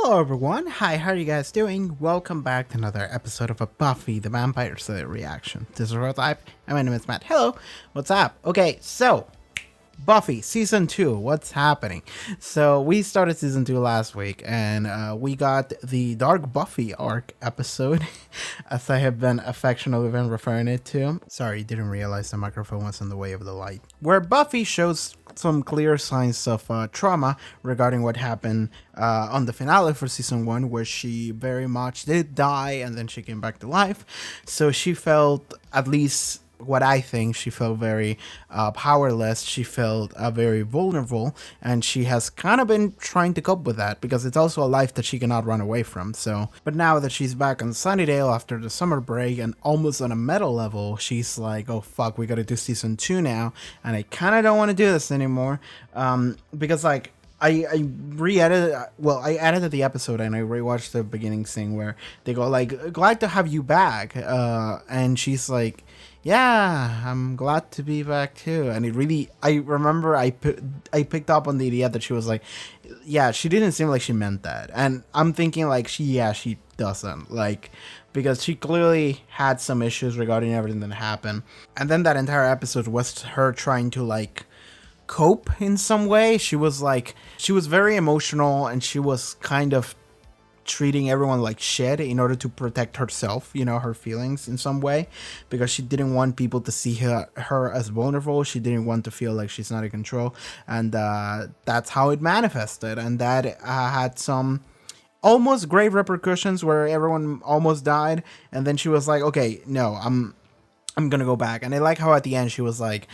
Hello everyone, hi, how are you guys doing? Welcome back to another episode of a Buffy the Vampire Slayer reaction. This is Prototype, and my name is Matt. Hello, what's up? Okay, so, Buffy, Season 2, what's happening? So, we started Season 2 last week, and we got the Dark Buffy arc episode, as I have been affectionately been referring it to. Sorry, didn't realize the microphone was in the way of the light. Where Buffy shows some clear signs of trauma regarding what happened on the finale for Season 1, where she very much did die, and then she came back to life. So she felt, at least what I think, she felt very powerless. She felt very vulnerable, and she has kind of been trying to cope with that because it's also a life that she cannot run away from. So, but now that she's back on Sunnydale after the summer break and almost on a meta level, she's like, oh fuck, we gotta do Season 2 now, and I kind of don't want to do this anymore because like I edited the episode and I rewatched the beginning scene where they go like, glad to have you back, and she's like, yeah, I'm glad to be back too. And it really, I remember I picked up on the idea that she was like, yeah, she didn't seem like she meant that. And I'm thinking like, she doesn't, like, because she clearly had some issues regarding everything that happened. And then that entire episode was her trying to like cope in some way. She was very emotional, and she was kind of treating everyone like shit in order to protect herself, you know, her feelings in some way, because she didn't want people to see her as vulnerable. She didn't want to feel like she's not in control, and that's how it manifested, and that had some almost grave repercussions where everyone almost died, and then she was like, okay, no, I'm gonna go back. And I like how at the end she was like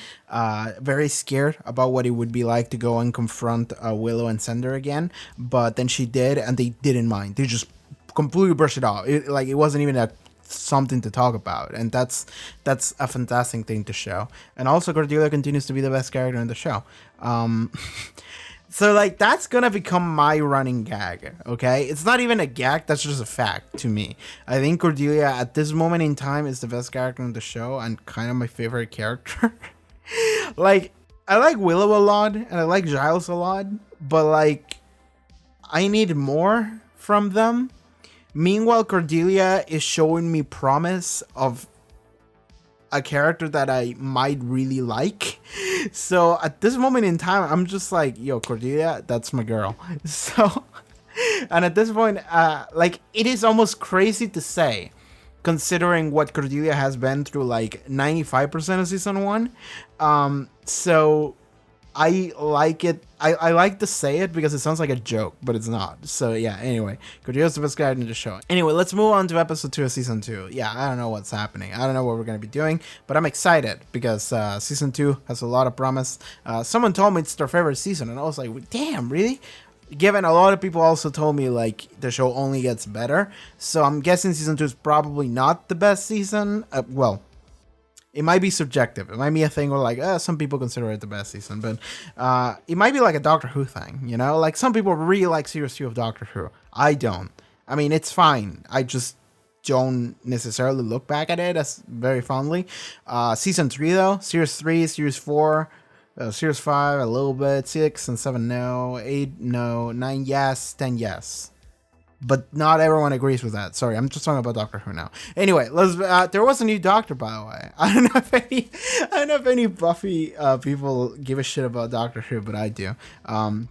very scared about what it would be like to go and confront Willow and Cinder again, but then she did, and they didn't mind. They just completely brushed it off. It wasn't even something to talk about, and that's a fantastic thing to show. And also Cordelia continues to be the best character in the show. So, like, that's gonna become my running gag, okay? It's not even a gag, that's just a fact to me. I think Cordelia, at this moment in time, is the best character in the show and kind of my favorite character. Like, I like Willow a lot, and I like Giles a lot, but, like, I need more from them. Meanwhile, Cordelia is showing me promise of a character that I might really like. So at this moment in time, I'm just like, yo, Cordelia, that's my girl. So, and at this point, like, it is almost crazy to say, considering what Cordelia has been through like 95% of Season 1. So I like it. I like to say it because it sounds like a joke, but it's not. So yeah, anyway, Cordelia's the best character in the show. Anyway, let's move on to episode 2 of Season 2. Yeah, I don't know what's happening. I don't know what we're going to be doing, but I'm excited because Season 2 has a lot of promise. Someone told me it's their favorite season, and I was like, damn, really? Given a lot of people also told me like the show only gets better. So I'm guessing Season 2 is probably not the best season. Well, it might be subjective. It might be a thing where like, some people consider it the best season, but it might be like a Doctor Who thing, you know? Like, some people really like Series 2 of Doctor Who. I don't. I mean, it's fine. I just don't necessarily look back at it as very fondly. Season 3 though, Series 3, Series 4, Series 5 a little bit, 6 and 7 no, 8 no, 9 yes, 10 yes. But not everyone agrees with that. Sorry, I'm just talking about Doctor Who now. Anyway, let's. There was a new Doctor, by the way. I don't know if any Buffy people give a shit about Doctor Who, but I do.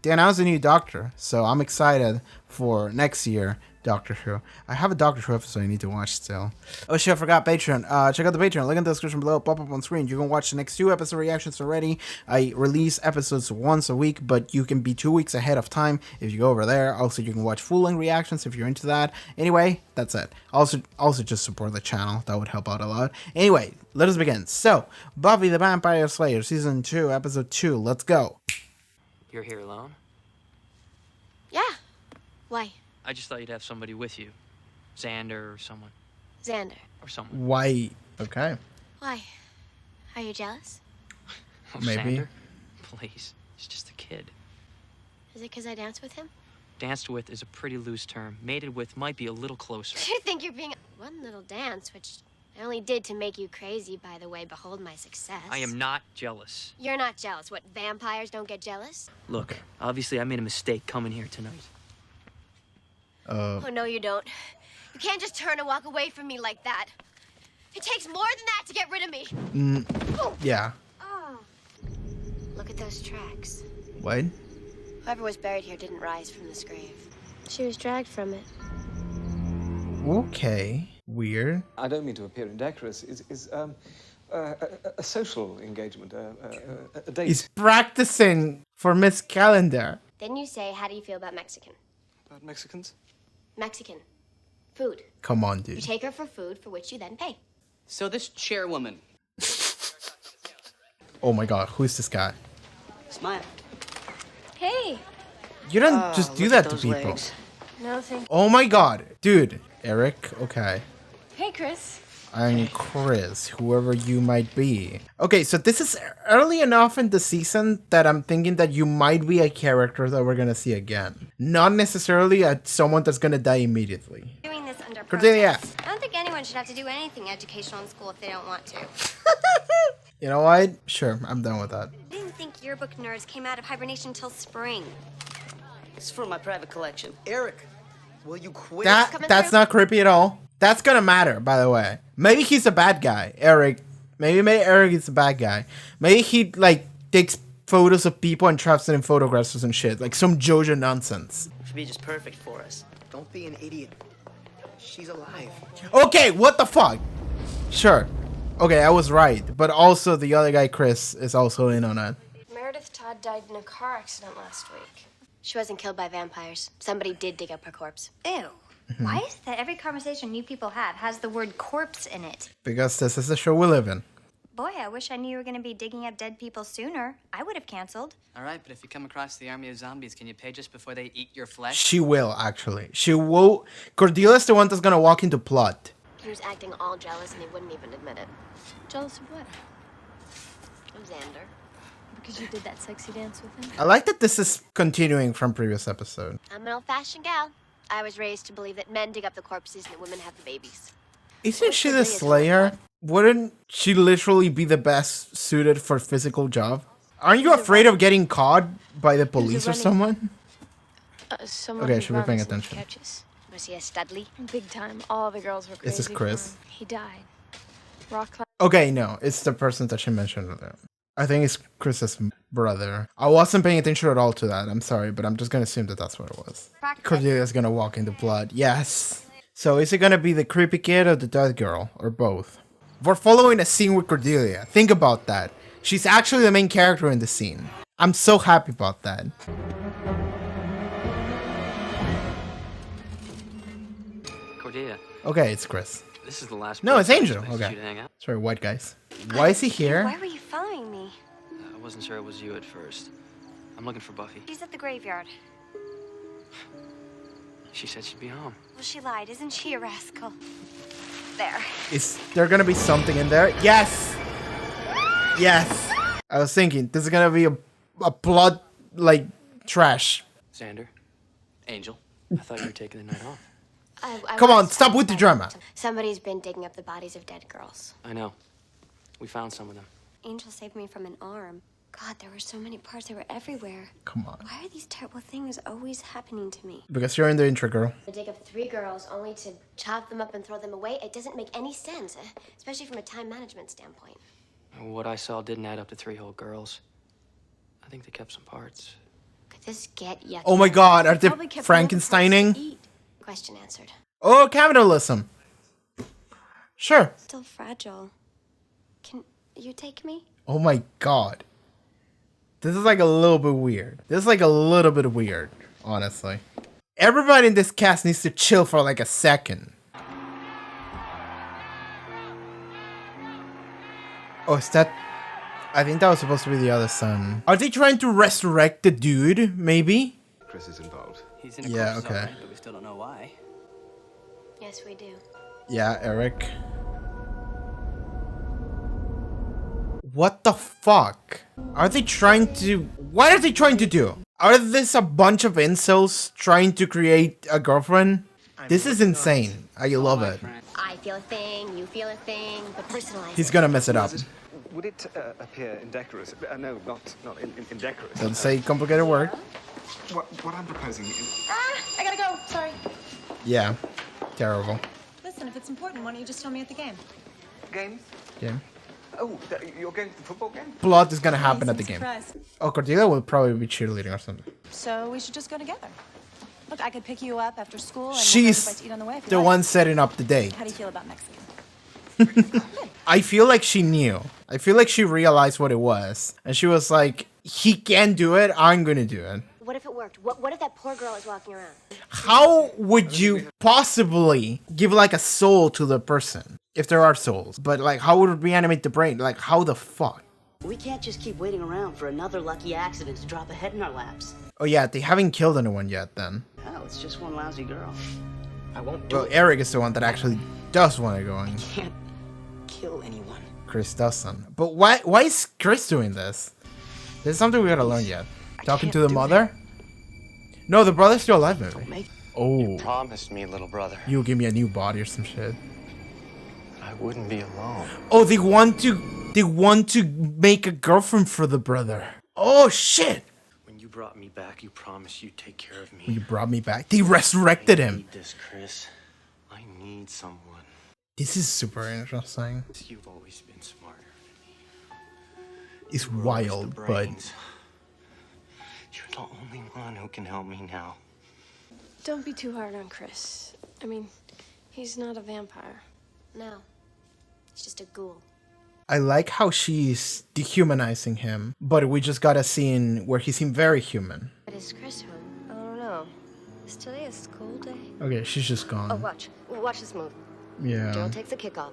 They announced a new Doctor, so I'm excited for next year Doctor Who. I have a Doctor Who episode I need to watch still. Oh shit, I forgot Patreon. Check out the Patreon. Link in the description below. Pop up on screen. You can watch the next 2 episode reactions already. I release episodes once a week, but you can be 2 weeks ahead of time if you go over there. Also, you can watch full-length reactions if you're into that. Anyway, that's it. Also just support the channel. That would help out a lot. Anyway, let us begin. So, Buffy the Vampire Slayer, Season 2, Episode 2. Let's go. You're here alone? Yeah. Why? I just thought you'd have somebody with you. Xander or someone. Xander. Or someone. Why? Okay. Why? Are you jealous? Oh, Maybe. Xander? Please. He's just a kid. Is it because I dance with him? Danced with is a pretty loose term. Mated with might be a little closer. You think you're being... One little dance, which I only did to make you crazy, by the way. Behold my success. I am not jealous. You're not jealous. What, vampires don't get jealous? Look, obviously I made a mistake coming here tonight. Oh, no, you don't. You can't just turn and walk away from me like that. It takes more than that to get rid of me. Yeah. Oh. Look at those tracks. What? Whoever was buried here didn't rise from this grave. She was dragged from it. Okay. Weird. I don't mean to appear indecorous. Is a social engagement, a date. He's practicing for Miss Calendar. Then you say, how do you feel about Mexican? About Mexicans? Mexican. Food. Come on, You dude. take her for food for which you then pay. So this chairwoman. Oh my god, who's this guy? Smile. Hey. You don't just do that to people. No, thank Oh my god, dude. Eric, okay. Hey, Chris. I'm Chris, whoever you might be. Okay, so this is early enough in the season that I'm thinking that you might be a character that we're gonna see again. Not necessarily someone that's gonna die immediately. Doing this under Cordelia. protest. I don't think anyone should have to do anything educational in school if they don't want to. You know what? Sure, I'm done with that. I didn't think yearbook nerds came out of hibernation till spring. It's for my private collection. Eric, will you quit? That's not creepy at all. That's gonna matter, by the way. Maybe he's a bad guy, Eric. Maybe Eric is a bad guy. Maybe he like takes photos of people and traps it in photographs and shit, like some JoJo nonsense. Should be just perfect for us. Don't be an idiot. She's alive. Okay, what the fuck? Sure. Okay, I was right, but also the other guy, Chris, is also in on it. Meredith Todd died in a car accident last week. She wasn't killed by vampires. Somebody did dig up her corpse. Ew. Why is it that every conversation you people have has the word corpse in it? Because this is the show we live in. Boy, I wish I knew you were going to be digging up dead people sooner. I would have canceled. All right, but if you come across the army of zombies, can you pay just before they eat your flesh? She will, actually. She will. Cordelia's the one that's gonna walk into plot. He was acting all jealous and he wouldn't even admit it. Jealous of what? Of Xander. Because you did that sexy dance with him? I like that this is continuing from previous episode. I'm an old-fashioned gal. I was raised to believe that men dig up the corpses and that women have the babies. Isn't she the Slayer? Wouldn't she literally be the best suited for physical job? Aren't you afraid of getting caught by the police or someone? Someone Okay, I who should be paying runs and attention. catches. Was he a Studley? Big time. All the girls were crazy. Is this Chris? for him. He died. Rock climb. Okay, no, it's the person that she mentioned earlier. I think it's Chris's brother. I wasn't paying attention at all to that. I'm sorry, but I'm just gonna assume that that's what it was. Cordelia's gonna walk into blood. Yes. So is it gonna be the creepy kid or the dead girl, or both? We're following a scene with Cordelia. Think about that. She's actually the main character in the scene. I'm so happy about that. Cordelia, Okay, it's Chris. this is the last. No, it's place I Angel. expected Okay. you to hang out. Sorry, white guys. Why is he Why here? were you following me? I wasn't sure it was you at first. I'm looking for Buffy. She's at the graveyard. She said she'd be home. Well, she lied. Isn't she a rascal? There. Is there gonna be something in there? Yes! Yes! I was thinking, this is gonna be a plot, like, trash. Xander, Angel, I thought you were taking the night off. I Come on, was- stop with the drama. Somebody's been digging up the bodies of dead girls. I know. We found some of them. Angel saved me from an arm. God, there were so many parts. They were everywhere. Come on. Why are these terrible things always happening to me? Because you're in the intro, girl. To dig up 3 girls only to chop them up and throw them away, it doesn't make any sense, especially from a time management standpoint. What I saw didn't add up to 3 whole girls. I think they kept some parts. Could this get yucky? Oh my god, are they Probably kept one of the parts to Frankensteining? eat. Question answered. Oh, capitalism. Sure. Still fragile. Can you take me? Oh my god. This is like a little bit weird. This is like a little bit weird, honestly. Everybody in this cast needs to chill for like a second. Oh, is that... I think that was supposed to be the other son. Are they trying to resurrect the dude, maybe? Chris is involved. He's in a Yeah, corpse, okay. all right, but we still don't know why. Yes, we do. Yeah, Eric. What the fuck? Are they trying to... What are they trying to do? Are this a bunch of incels trying to create a girlfriend? This is insane. I love it. I feel a thing, you feel a thing, but personalize He's it. gonna mess it up. Would it appear indecorous? No, not indecorous. Don't say complicated word. What I'm proposing is... I gotta go. Sorry. Yeah, terrible. Listen, if it's important, why don't you just tell me at the game? Game? Game. Oh, you're going to the football game? Blood is gonna happen at the Some game. surprise. Oh, Cordelia will probably be cheerleading or something. So we should just go together. Look, I could pick you up after school and we'll go She's someplace to eat on the way if you the like. one setting up the date. How do you feel about Mexican? I feel like she knew. I feel like she realized what it was. And she was like, he can't do it, I'm gonna do it. What if it worked? What if that poor girl is walking around? How would you possibly give like a soul to the person? If there are souls. But like, how would it reanimate the brain? Like, how the fuck? We can't just keep waiting around for another lucky accident to drop a head in our laps. Oh yeah, they haven't killed anyone yet then. Hell, it's just one lousy girl. I won't do Well, it. Eric is the one that actually does want to go in. Can't kill anyone. Chris doesn't. But why is Chris doing this? There's something we gotta learn yet. Talking to the mother? No, the brother's still alive, maybe. Make Oh, Promised me, little brother, you'll give me a new body or some shit. I wouldn't be alone. Oh, they want to make a girlfriend for the brother. Oh shit! When you brought me back, you promised you'd take care of me. You brought me back. They resurrected I him. need this, Chris. I need someone. This is super interesting. You've always been smarter than me. It's You were always the wild, but brains. You're the only one who can help me now. Don't be too hard on Chris. I mean, he's not a vampire. No. It's just a ghoul. I like how she's dehumanizing him. But we just got a scene where he seemed very human. But is Chris home? I don't know. Is today a school day? Okay, she's just gone. Oh, watch. Watch this move. Yeah. Gerald takes the kickoff.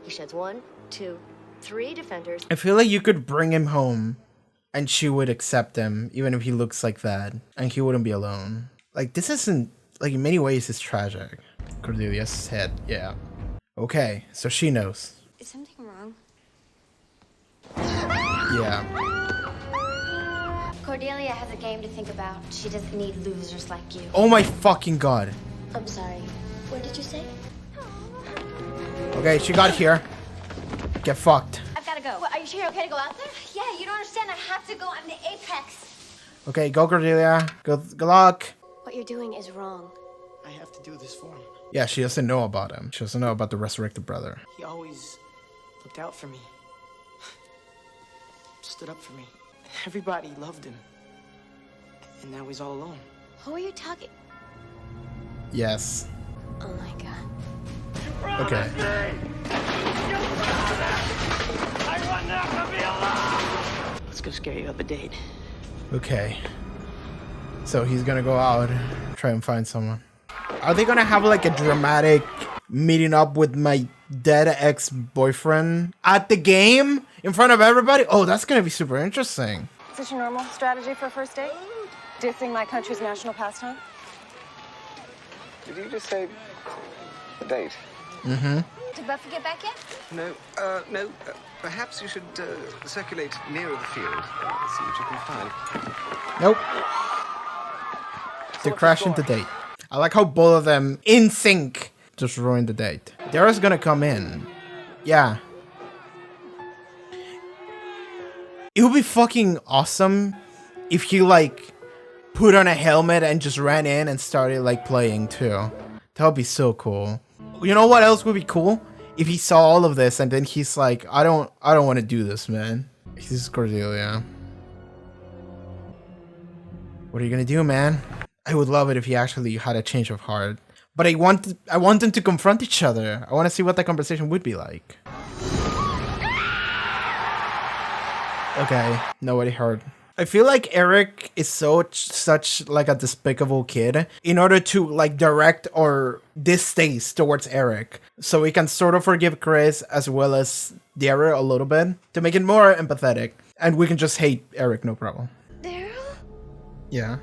He sheds 1, 2, 3 defenders. I feel like you could bring him home and she would accept him, even if he looks like that, and he wouldn't be alone. Like, this isn't, like, in many ways, it's tragic. Cordelia's head, yeah. Okay, so she knows. Is something wrong? Yeah. Cordelia has a game to think about. She doesn't need losers like you. Oh my fucking god. I'm sorry. What did you say? Okay, she got here. Get fucked. I've gotta go. Are you sure you're okay to go out there? Yeah, you don't understand. I have to go. I'm the apex. Okay, go Cordelia. Good luck. What you're doing is wrong. I have to do this for him. Yeah, she doesn't know about him. She doesn't know about the resurrected brother. He always looked out for me. Stood up for me. Everybody loved him. And now he's all alone. Who are you talking? Yes. Oh my god. Okay. Let's go scare you up a date. Okay. So he's gonna go out, try and find someone. Are they gonna have like a dramatic meeting up with my dead ex-boyfriend at the game in front of everybody? Oh, that's gonna be super interesting. Is this your normal strategy for a first date? Dissing my country's national pastime? Did you just say a date? Mm-hmm. Did Buffy get back yet? No, no. Perhaps you should circulate nearer the field. See what you can find. Nope. They're crashing the date. I like how both of them, in sync, just ruined the date. Dara's gonna come in. Yeah. It would be fucking awesome if he, like, put on a helmet and just ran in and started, like, playing, too. That would be so cool. You know what else would be cool? If he saw all of this and then he's like, I don't want to do this, man. He's Cordelia. What are you gonna do, man? I would love it if he actually had a change of heart. But I want them to confront each other. I want to see what that conversation would be like. Okay, nobody heard. I feel like Eric is such like a despicable kid in order to like direct our distaste towards Eric. So we can sort of forgive Chris as well as Dara a little bit to make it more empathetic. And we can just hate Eric, no problem. Daryl? Yeah.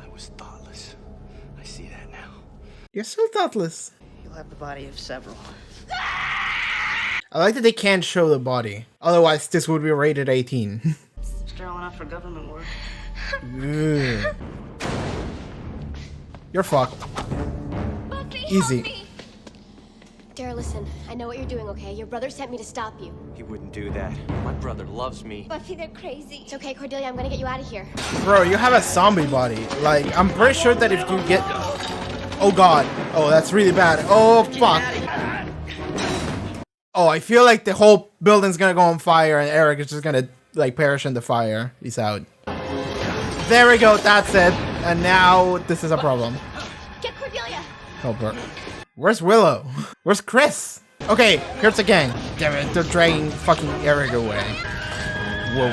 I was thoughtless. I see that now. You're so thoughtless. You'll have the body of several. I like that they can't show the body. Otherwise, this would be rated 18. Sterile enough for government work. Ugh. You're fucked. Buffy, Easy. help me. Dara, listen. I know what you're doing, okay? Your brother sent me to stop you. He wouldn't do that. My brother loves me. Buffy, they're crazy. It's okay, Cordelia. I'm gonna get you out of here. Bro, you have a zombie body. Like, I'm pretty sure that if you get... Oh god. Oh, that's really bad. Oh, fuck. Oh, I feel like the whole building's gonna go on fire and Eric is just gonna, like, perish in the fire. He's out. There we go, that's it. And now this is a problem. Get Cordelia! Help her. Where's Willow? Where's Chris? Okay, here's the gang. Damn it, they're dragging fucking Eric away. Whoa.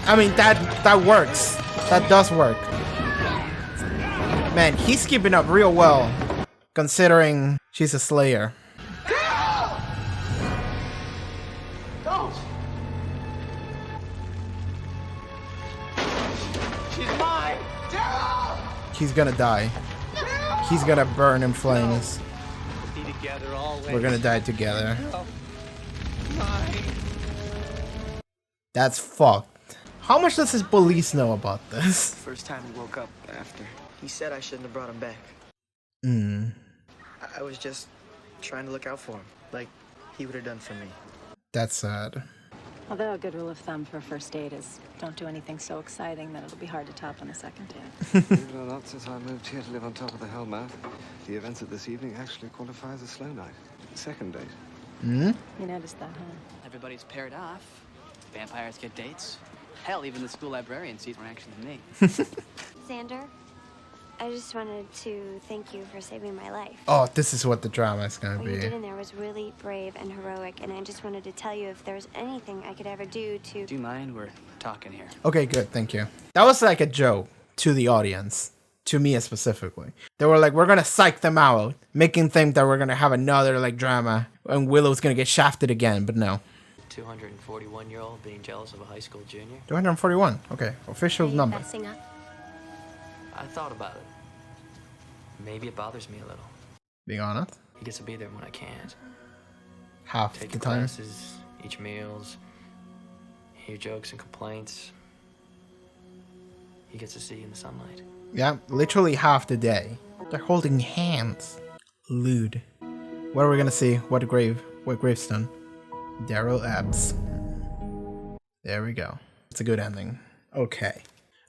I mean, that works. That does work. Man, he's keeping up real well, considering she's a slayer. Don't! She's mine! Daryl! He's gonna die. He's gonna burn in flames. Be together always. We're gonna die together. Mine. That's fucked. How much does his police know about this? First time he woke up after. He said I shouldn't have brought him back. I was just trying to look out for him, like he would have done for me. That's sad. Although a good rule of thumb for a first date is don't do anything so exciting that it'll be hard to top on a second date. Believe it or not, since I moved here to live on top of the Hellmouth, the events of this evening actually qualify as a slow night. Second date. You noticed that, huh? Everybody's paired off. Vampires get dates. Hell, even the school librarian sees more action than me. Xander, I just wanted to thank you for saving my life. Oh, this is what the drama is gonna What you did be. in there was really brave and heroic, and I just wanted to tell you if there's anything I could ever do to... Do you mind? We're talking here. Okay, good, thank you. That was like a joke to the audience, to me specifically. They were like, we're gonna psych them out, making think that we're gonna have another like drama, and Willow's gonna get shafted again, but no. 241-year-old being jealous of a high school junior? 241, okay, official Are you number. messing up? I thought about it. Maybe it bothers me a little. Being honest, He gets to be there when I can't. half Take the your time. classes, eat your meals, hear jokes and complaints. He gets to see you in the sunlight. Yeah, literally half the day. They're holding hands. Lewd. What are we gonna see? What gravestone? Daryl Ebbs. There we go. It's a good ending. Okay.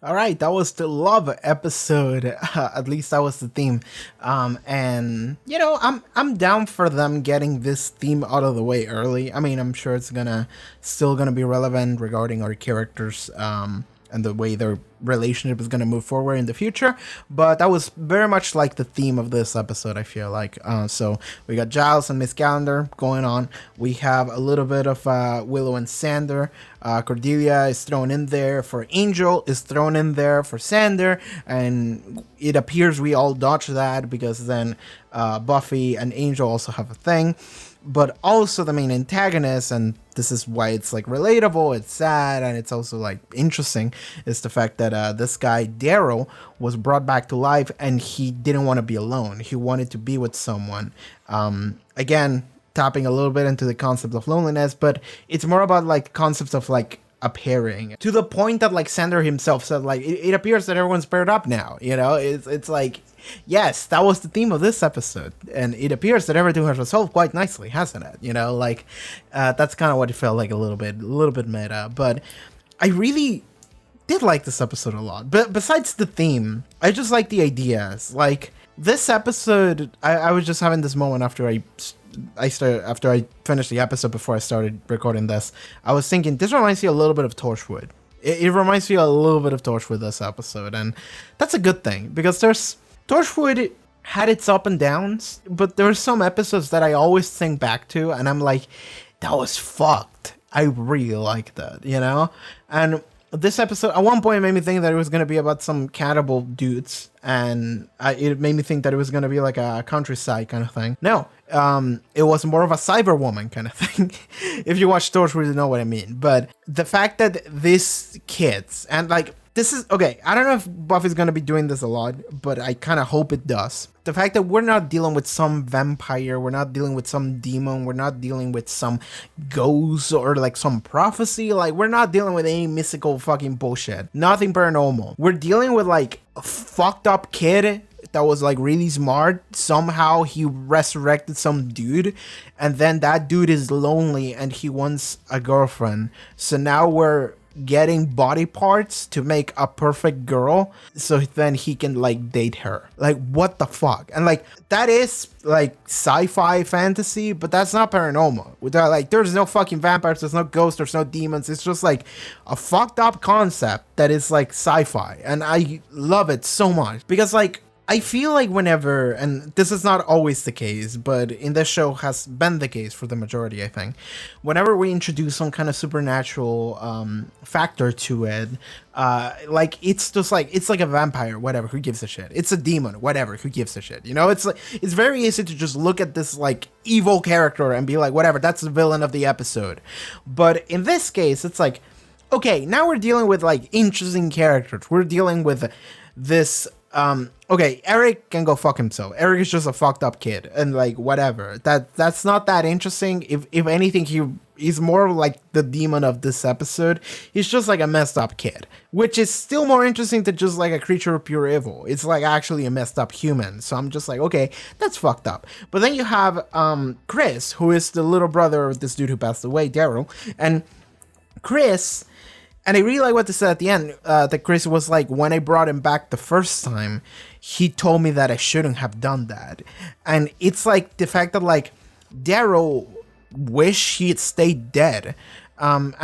All right, that was the love episode. At least that was the theme. And you know, I'm down for them getting this theme out of the way early. I mean, I'm sure it's still gonna be relevant regarding our characters. And the way their relationship is going to move forward in the future. But that was very much like the theme of this episode, I feel like. So we got Giles and Miss Calendar going on. We have a little bit of Willow and Xander. Cordelia is thrown in there for Angel, is thrown in there for Xander. And it appears we all dodge that because then Buffy and Angel also have a thing. But also the main antagonist, and this is why it's like relatable, it's sad, and it's also like interesting, is the fact that this guy Daryl was brought back to life and he didn't want to be alone. He wanted to be with someone. Again, tapping a little bit into the concept of loneliness, but it's more about like concepts of like a pairing, to the point that like Xander himself said, like it appears that everyone's paired up now. You know, it's like, yes, that was the theme of this episode, and it appears that everything has resolved quite nicely, hasn't it? You know, like that's kind of what it felt like, a little bit meta. But I really did like this episode a lot. But besides the theme, I just like the ideas. Like this episode, I was just having this moment after after I finished the episode, before I started recording this, I was thinking, this reminds me a little bit of Torchwood. It reminds me a little bit of Torchwood, this episode, and that's a good thing, because Torchwood had its up and downs, but there's some episodes that I always think back to, and I'm like, that was fucked. I really like that, you know? And this episode, at one point, it made me think that it was going to be about some cannibal dudes, and it made me think that it was going to be like a countryside kind of thing. No, it was more of a cyber woman kind of thing. If you watch Torchwood, you know what I mean. But the fact that these kids, and like, this is, okay, I don't know if Buffy's going to be doing this a lot, but I kind of hope it does. The fact that we're not dealing with some vampire, we're not dealing with some demon, we're not dealing with some ghost or like some prophecy, like we're not dealing with any mystical fucking bullshit. Nothing paranormal. We're dealing with like a fucked up kid that was like really smart. Somehow he resurrected some dude, and then that dude is lonely and he wants a girlfriend. So now we're getting body parts to make a perfect girl so then he can like date her. Like, what the fuck? And like, that is like sci-fi fantasy, but that's not paranormal. Without like, there's no fucking vampires, there's no ghosts, there's no demons. It's just like a fucked up concept that is like sci-fi, and I love it so much because like, I feel like whenever, and this is not always the case, but in this show has been the case for the majority, I think, whenever we introduce some kind of supernatural factor to it, like it's just like, it's like a vampire, whatever, who gives a shit? It's a demon, whatever, who gives a shit? You know, it's like, it's very easy to just look at this like evil character and be like, whatever, that's the villain of the episode. But in this case, it's like, okay, now we're dealing with like interesting characters. We're dealing with this okay, Eric can go fuck himself. Eric is just a fucked up kid, and like whatever. That's not that interesting. If anything, he's more like the demon of this episode. He's just like a messed up kid, which is still more interesting than just like a creature of pure evil. It's like actually a messed up human. So I'm just like, okay, that's fucked up. But then you have Chris, who is the little brother of this dude who passed away, Daryl, and Chris. And I really like what they said at the end, that Chris was like, when I brought him back the first time, he told me that I shouldn't have done that. And it's like the fact that like Daryl wish he had stayed dead. And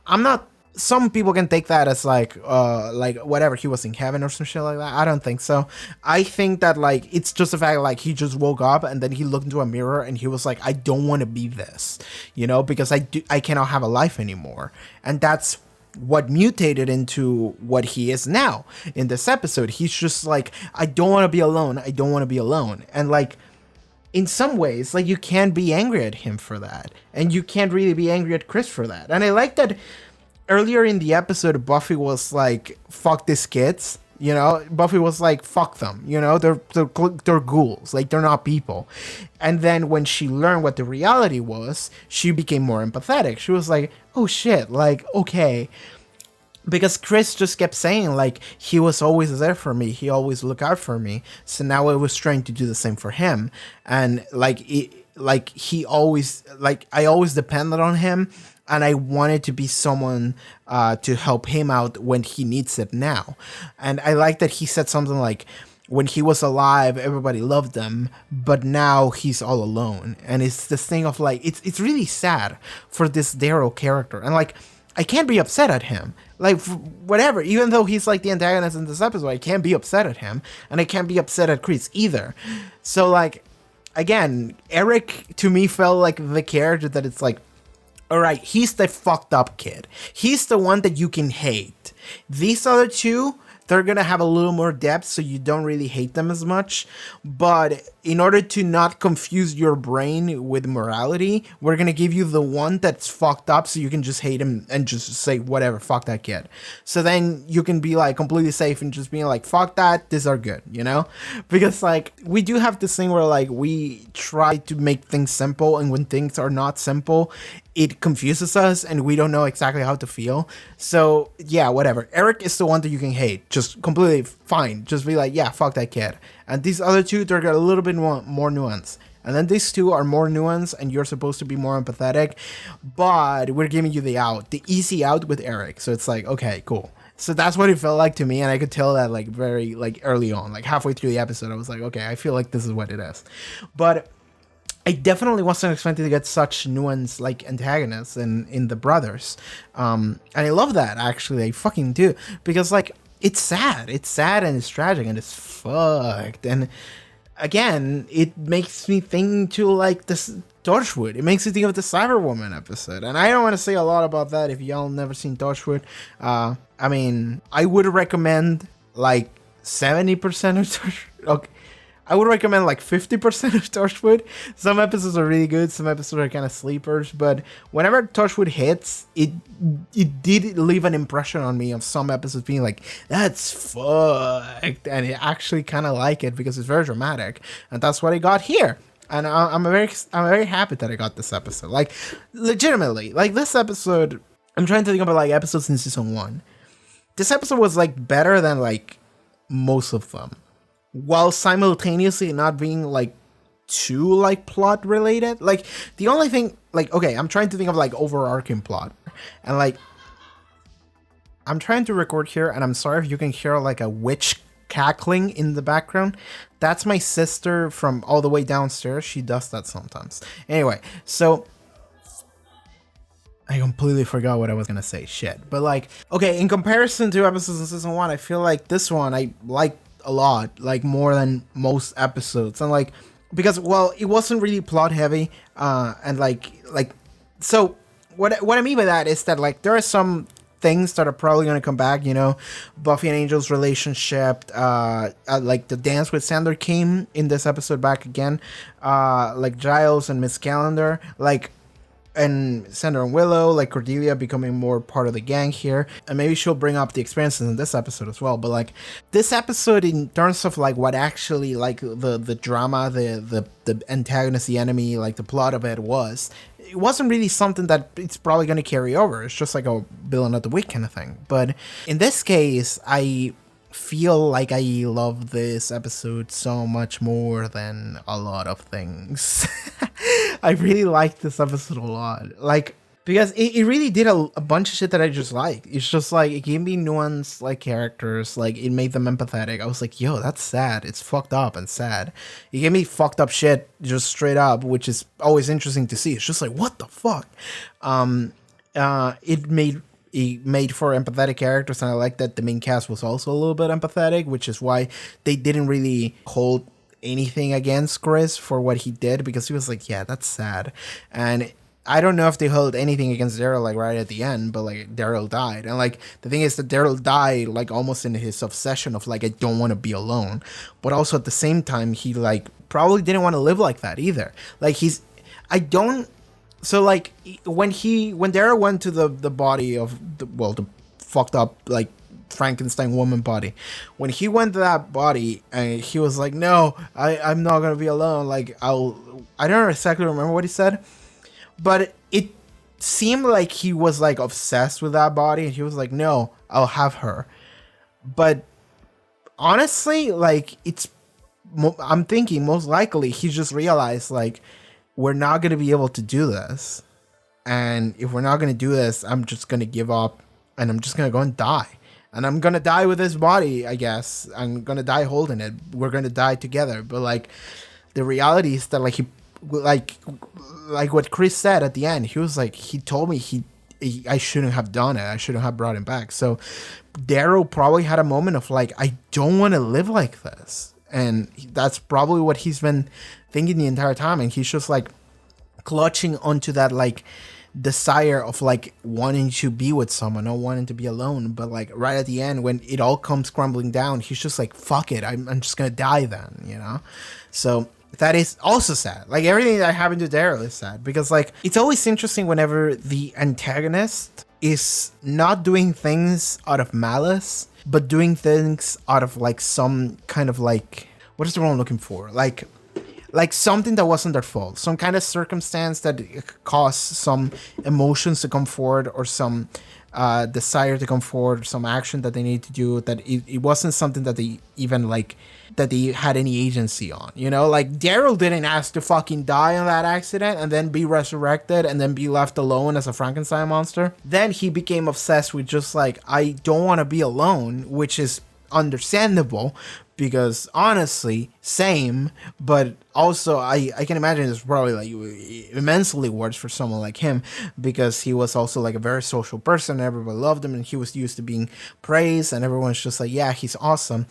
I'm not, some people can take that as like whatever, he was in heaven or some shit like that. I don't think so. I think that like, it's just the fact like he just woke up and then he looked into a mirror and he was like, I don't want to be this, you know, because I cannot have a life anymore. And that's what mutated into what he is now in this episode. He's just like, I don't want to be alone. I don't want to be alone. And like, in some ways, like, you can't be angry at him for that. And you can't really be angry at Chris for that. And I like that earlier in the episode, Buffy was like, fuck these kids. You know, Buffy was like, fuck them. You know, they're ghouls. Like, they're not people. And then when she learned what the reality was, she became more empathetic. She was like, oh shit, like, okay. Because Chris just kept saying, like, he was always there for me. He always looked out for me. So now I was trying to do the same for him. And like, he always, like, I always depended on him. And I wanted to be someone to help him out when he needs it now. And I like that he said something like, when he was alive, everybody loved him, but now he's all alone. And it's this thing of like, it's really sad for this Daryl character. And like, I can't be upset at him. Like, whatever, even though he's like the antagonist in this episode, I can't be upset at him. And I can't be upset at Chris either. So like, again, Eric to me felt like the character that it's like, all right, he's the fucked up kid. He's the one that you can hate. These other two, they're going to have a little more depth, so you don't really hate them as much. But in order to not confuse your brain with morality, we're going to give you the one that's fucked up so you can just hate him and just say, whatever, fuck that kid. So then you can be like completely safe and just being like, fuck that, these are good, you know? Because like, we do have this thing where like, we try to make things simple, and when things are not simple, it confuses us and we don't know exactly how to feel. So yeah, whatever. Eric is the one that you can hate. Just completely fine. Just be like, yeah, fuck that kid. And these other two, they're a little bit more nuanced. And then these two are more nuanced and you're supposed to be more empathetic. But we're giving you the out, the easy out with Eric. So it's like, okay, cool. So that's what it felt like to me. And I could tell that like very like early on, like halfway through the episode, I was like, okay, I feel like this is what it is. But I definitely wasn't expecting to get such nuanced like antagonists in the brothers. And I love that, actually. I fucking do. Because like, it's sad and it's tragic and it's fucked. And again, it makes me think to like this Torchwood. It makes me think of the Cyberwoman episode. And I don't want to say a lot about that if y'all never seen Torchwood. I mean, I would recommend like 70% of Torchwood. Okay. I would recommend like 50% of Torchwood. Some episodes are really good, some episodes are kind of sleepers, but whenever Torchwood hits, it did leave an impression on me of some episodes being like, that's fucked, and I actually kind of like it because it's very dramatic, and that's what I got here. And I'm very happy that I got this episode. Like, legitimately, like this episode, I'm trying to think about like episodes in season 1. This episode was like better than like most of them, while simultaneously not being like too like plot related. Like the only thing, like, okay, I'm trying to think of like overarching plot, and like I'm trying to record here, and I'm sorry if you can hear like a witch cackling in the background. That's my sister from all the way downstairs. She does that sometimes. Anyway, so I completely forgot what I was gonna say. Shit. But like, okay, in comparison to episodes in season 1, I feel like this one I like a lot, like more than most episodes. And like, because, well, it wasn't really plot heavy, and like so what I mean by that is that like there are some things that are probably going to come back, you know, Buffy and Angel's relationship, like the dance with Xander came in this episode back again, like Giles and Miss Calendar, like, and Xander and Willow, like Cordelia becoming more part of the gang here, and maybe she'll bring up the experiences in this episode as well. But like this episode, in terms of like what actually like the drama, the antagonist, the enemy, like the plot of it wasn't really something that it's probably going to carry over. It's just like a villain of the week kind of thing. But in this case, I feel like I love this episode so much more than a lot of things. I really liked this episode a lot. Like, because it really did a bunch of shit that I just liked. It's just like, it gave me nuanced like characters, like it made them empathetic. I was like, yo, that's sad. It's fucked up and sad. It gave me fucked up shit just straight up, which is always interesting to see. It's just like, what the fuck? It made for empathetic characters, and I like that the main cast was also a little bit empathetic, which is why they didn't really hold anything against Chris for what he did, because he was like, yeah, that's sad. And I don't know if they held anything against Daryl like right at the end, but like Daryl died. And like the thing is that Daryl died like almost in his obsession of like, I don't want to be alone. But also at the same time, he like probably didn't want to live like that either. Like so like when Daryl went to the body of the fucked up like Frankenstein woman body, when he went to that body, and he was like, no, I'm not gonna be alone. Like I don't exactly remember what he said, but it seemed like he was like obsessed with that body, and he was like, no, I'll have her. But honestly, like I'm thinking most likely he just realized like, we're not going to be able to do this. And if we're not going to do this, I'm just going to give up, and I'm just going to go and die. And I'm going to die with this body, I guess. I'm going to die holding it. We're going to die together. But like, the reality is that like like what Chris said at the end, he was like, he told me I shouldn't have done it. I shouldn't have brought him back. So Daryl probably had a moment of like, I don't want to live like this. And that's probably what he's been thinking the entire time. And he's just like clutching onto that like desire of like wanting to be with someone, not wanting to be alone. But like right at the end, when it all comes crumbling down, he's just like, fuck it, I'm just gonna die then, you know? So that is also sad. Like everything that happened to Daryl is sad, because like it's always interesting whenever the antagonist is not doing things out of malice, but doing things out of like some kind of like, what is the word I'm looking for? Like something that wasn't their fault, some kind of circumstance that caused some emotions to come forward, or some desire to come forward, or some action that they need to do, that it wasn't something that they even like, that they had any agency on, you know? Like Daryl didn't ask to fucking die in that accident and then be resurrected and then be left alone as a Frankenstein monster. Then he became obsessed with just like, I don't want to be alone, which is understandable, because honestly, same, but also I can imagine it's probably like immensely worse for someone like him, because he was also like a very social person, everybody loved him, and he was used to being praised, and everyone's just like, yeah, he's awesome.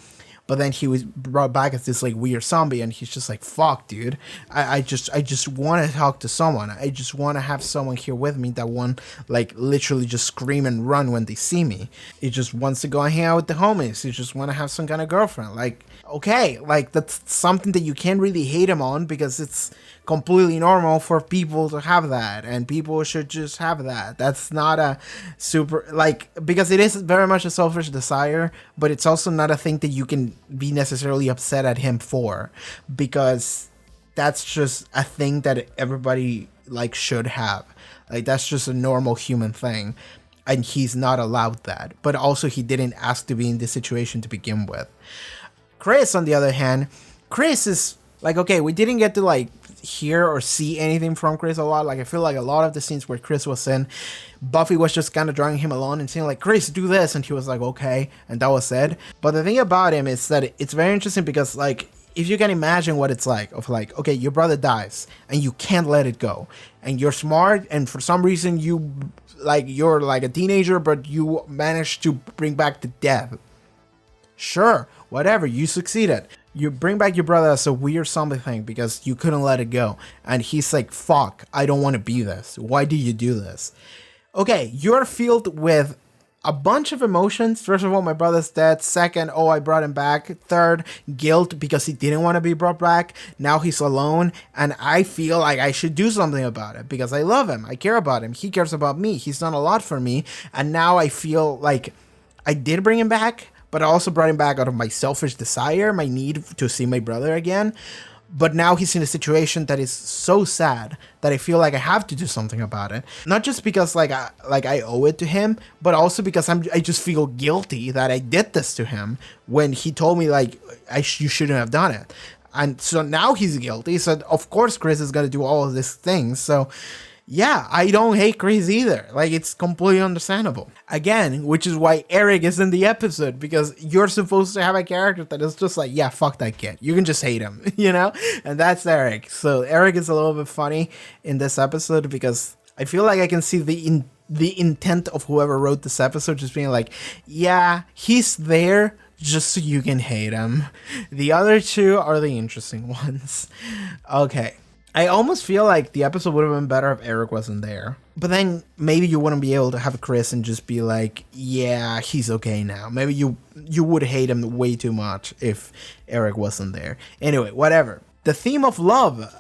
But then he was brought back as this like weird zombie, and he's just like, fuck, dude. I just want to talk to someone. I just want to have someone here with me that won't like literally just scream and run when they see me. He just wants to go and hang out with the homies. He just want to have some kind of girlfriend. Like, okay, like that's something that you can't really hate him on, because it's completely normal for people to have that, and people should just have that. That's not a super like, because it is very much a selfish desire, but it's also not a thing that you can be necessarily upset at him for, because that's just a thing that everybody like should have. Like that's just a normal human thing, and he's not allowed that. But also he didn't ask to be in this situation to begin with. Chris, on the other hand, Chris is like, okay, we didn't get to like hear or see anything from Chris a lot. Like, I feel like a lot of the scenes where Chris was in, Buffy was just kind of drawing him along and saying like, Chris, do this, and he was like, okay, and that was it. But the thing about him is that it's very interesting because, like, if you can imagine what it's like of like, okay, your brother dies and you can't let it go, and you're smart, and for some reason you're like a teenager, but you managed to bring back the death. Sure, whatever, you succeeded. You bring back your brother as a weird zombie thing because you couldn't let it go. And he's like, fuck, I don't want to be this. Why do you do this? Okay, you're filled with a bunch of emotions. First of all, my brother's dead. Second, oh, I brought him back. Third, guilt because he didn't want to be brought back. Now he's alone, and I feel like I should do something about it because I love him. I care about him. He cares about me. He's done a lot for me, and now I feel like I did bring him back, but I also brought him back out of my selfish desire, my need to see my brother again. But now he's in a situation that is so sad that I feel like I have to do something about it. Not just because like I owe it to him, but also because I just feel guilty that I did this to him when he told me like you shouldn't have done it. And so now he's guilty. So of course Chris is gonna do all of these things. So yeah, I don't hate Chris either. Like, it's completely understandable. Again, which is why Eric is in the episode, because you're supposed to have a character that is just like, yeah, fuck that kid. You can just hate him, you know? And that's Eric. So Eric is a little bit funny in this episode because I feel like I can see the intent of whoever wrote this episode just being like, yeah, he's there just so you can hate him. The other two are the interesting ones. Okay. I almost feel like the episode would have been better if Eric wasn't there. But then maybe you wouldn't be able to have Chris and just be like, yeah, he's okay now. Maybe you would hate him way too much if Eric wasn't there. Anyway, whatever. The theme of love.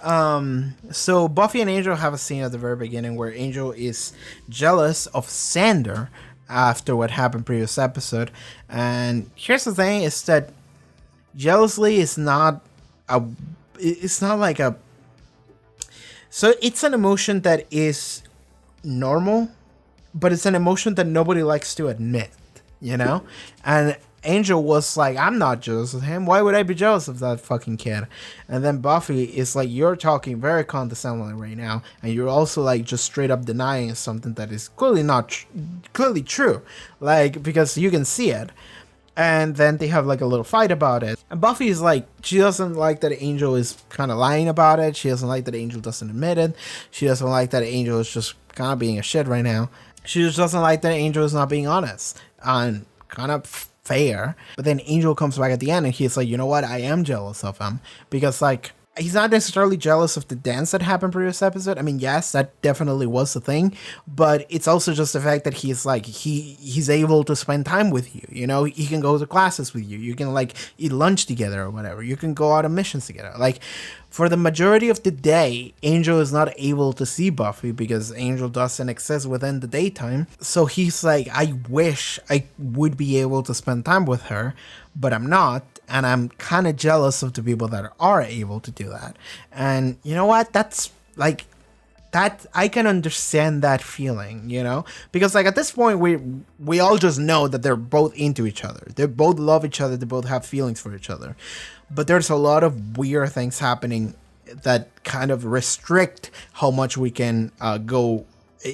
So Buffy and Angel have a scene at the very beginning where Angel is jealous of Xander after what happened previous episode. And here's the thing is that jealousy is not like a... So it's an emotion that is normal, but it's an emotion that nobody likes to admit, you know? And Angel was like, I'm not jealous of him. Why would I be jealous of that fucking kid? And then Buffy is like, you're talking very condescendingly right now. And you're also like just straight up denying something that is clearly clearly true. Like, because you can see it. And then they have like a little fight about it. And Buffy is like, she doesn't like that Angel is kind of lying about it. She doesn't like that Angel doesn't admit it. She doesn't like that Angel is just kind of being a shit right now. She just doesn't like that Angel is not being honest and kind of fair. But then Angel comes back at the end and he's like, you know what? I am jealous of him because like, he's not necessarily jealous of the dance that happened previous episode. I mean, yes, that definitely was the thing, but it's also just the fact that he's like, he's able to spend time with you. You know, he can go to classes with you. You can like eat lunch together or whatever. You can go out on missions together. Like for the majority of the day, Angel is not able to see Buffy because Angel doesn't exist within the daytime. So he's like, I wish I would be able to spend time with her, but I'm not. And I'm kind of jealous of the people that are able to do that. And you know what? That's like, that I can understand that feeling, you know? Because like at this point, we all just know that they're both into each other. They both love each other. They both have feelings for each other. But there's a lot of weird things happening that kind of restrict how much we can go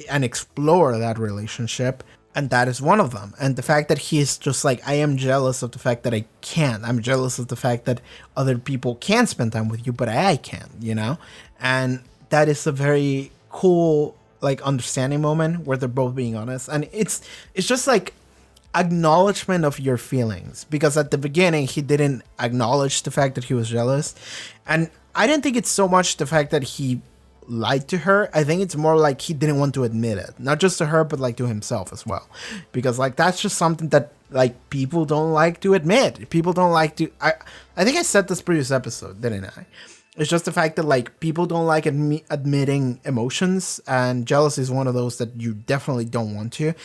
and explore that relationship. And that is one of them. And the fact that he's just like, I am jealous of the fact that I can't. I'm jealous of the fact that other people can spend time with you, but I can't, you know? And that is a very cool, like, understanding moment where they're both being honest. And it's just like acknowledgement of your feelings. Because at the beginning, he didn't acknowledge the fact that he was jealous. And I didn't think it's so much the fact that he lied to her. I think it's more like he didn't want to admit it, not just to her but like to himself as well, because like that's just something that like people don't like to admit. People don't like to I think I said this previous episode, didn't I? It's just the fact that like people don't like admitting emotions, and jealousy is one of those that you definitely don't want to,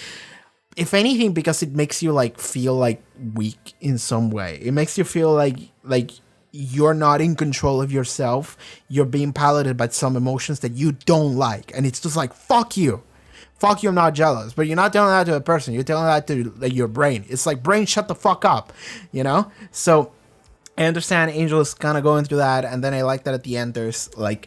if anything, because it makes you like feel like weak in some way. It makes you feel like you're not in control of yourself. You're being piloted by some emotions that you don't like. And it's just like, fuck you. Fuck you, I'm not jealous. But you're not telling that to a person. You're telling that to like, your brain. It's like, brain, shut the fuck up. You know? So I understand Angel is kind of going through that. And then I like that at the end there's like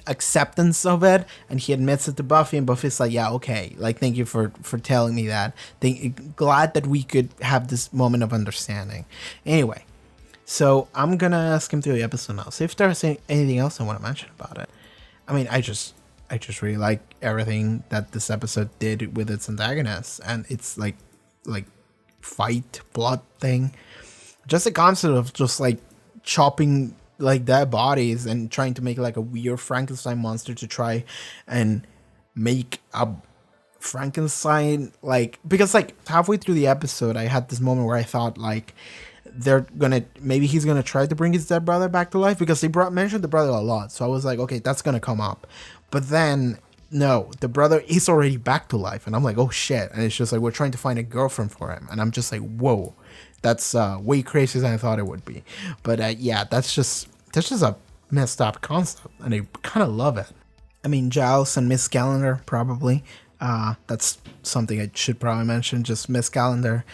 acceptance of it, and he admits it to Buffy, and Buffy's like, yeah, okay, like, thank you for telling me that. Glad that we could have this moment of understanding. Anyway, so I'm gonna skim through the episode now, see if there's anything else I want to mention about it. I mean, I just really like everything that this episode did with its antagonist, and it's like fight blood thing. Just the concept of just like chopping like dead bodies and trying to make like a weird Frankenstein monster to try and make a Frankenstein, like, because like halfway through the episode I had this moment where I thought like maybe he's gonna try to bring his dead brother back to life, because they mentioned the brother a lot, so I was like, okay, that's gonna come up. But then no, the brother is already back to life, and I'm like, oh shit. And it's just like, we're trying to find a girlfriend for him, and I'm just like, whoa, that's way crazier than I thought it would be. But yeah, that's just a messed up concept, and I kind of love it. I mean, Giles and Miss Calendar, probably. That's something I should probably mention. Just Miss Calendar.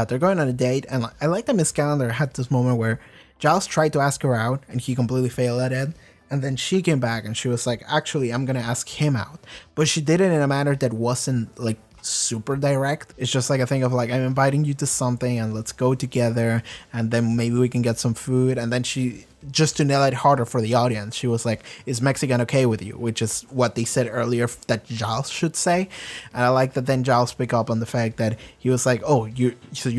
They're going on a date, and I like that Miss Calendar had this moment where Giles tried to ask her out, and he completely failed at it. And then she came back, and she was like, actually, I'm gonna ask him out. But she did it in a manner that wasn't like super direct. It's just like a thing of like, I'm inviting you to something, and let's go together, and then maybe we can get some food. And then she, just to nail it harder for the audience, she was like, is Mexican okay with you? Which is what they said earlier that Giles should say. And I like that then Giles picked up on the fact that he was like, oh, you're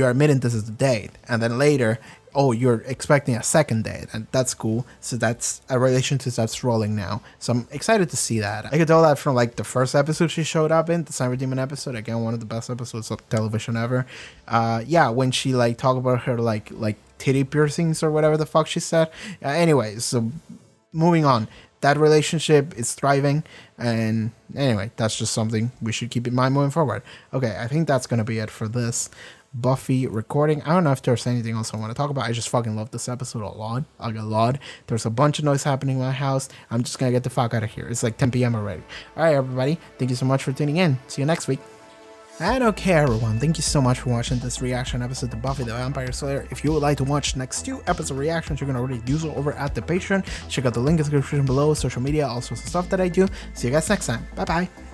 admitting this is a date. And then later, oh, you're expecting a second date, and that's cool. So that's a relationship that's rolling now. So I'm excited to see that. I could tell that from like the first episode she showed up in, the Cyber Demon episode. Again, one of the best episodes of television ever. Yeah, when she like talked about her like titty piercings or whatever the fuck she said. Anyway, so moving on. That relationship is thriving, and anyway, that's just something we should keep in mind moving forward. Okay, I think that's gonna be it for this Buffy recording. I don't know if there's anything else I want to talk about. I just fucking love this episode a lot. There's a bunch of noise happening in my house. I'm just gonna get the fuck out of here. It's like 10 p.m. already. Alright, everybody, thank you so much for tuning in. See you next week. And okay, everyone, thank you so much for watching this reaction episode to Buffy the Vampire Slayer. If you would like to watch the next 2 episode reactions, you can already do so over at the Patreon. Check out the link in the description below, social media, all sorts of stuff that I do. See you guys next time. Bye bye.